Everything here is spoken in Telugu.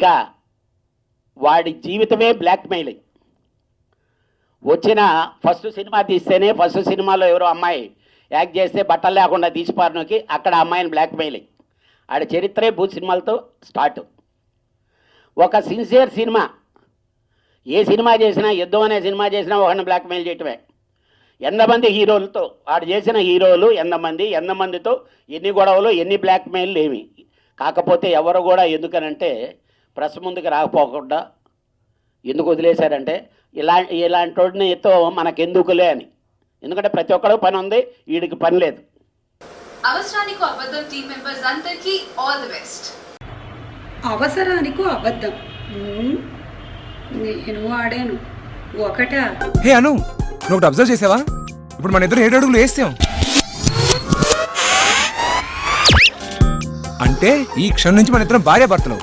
పైగా వాడి జీవితమే బ్లాక్మెయిలింగ్. వచ్చిన ఫస్ట్ సినిమా తీస్తేనే ఫస్ట్ సినిమాలో ఎవరో అమ్మాయి యాక్ట్ చేస్తే బట్టలు లేకుండా తీసిపారునోకి అక్కడ అమ్మాయిని బ్లాక్మెయిలింగ్. ఆడ చరిత్రే భూత్ సినిమాలతో స్టార్ట్. ఒక సిన్సియర్ సినిమా, ఏ సినిమా చేసినా, యుద్ధం అనే సినిమా చేసినా ఒకరిని బ్లాక్మెయిల్ చేయటమే. ఎంతమంది హీరోలతో ఆడు చేసిన హీరోలు ఎంతమందితో ఎన్ని గొడవలు, ఎన్ని బ్లాక్మెయిల్ ఏమి. కాకపోతే ఎవరు కూడా ఎందుకనంటే ప్రెస్ ముందుకు రాకపోకుండా ఎందుకు వదిలేశారంటే ఇలాంటి వాడినితో మనకెందుకులే అని. ఎందుకంటే ప్రతి ఒక్కడు పని ఉంది, వీడికి పని లేదు. అవసరానికి అబద్ధం టీం మెంబర్స్ అందరికీ ఆల్ ది బెస్ట్. అవసరానికి అబద్ధం నేను ఆడాను ఒకటా. హే అను, నువ్వు ఒకటి అబ్జర్వ్ చేసావా? ఇప్పుడు మన ఇద్దరు 7 అడుగులు వేస్తాం అంటే ఈ క్షణం నుంచి మన ఇద్దరం భార్య భర్తలు.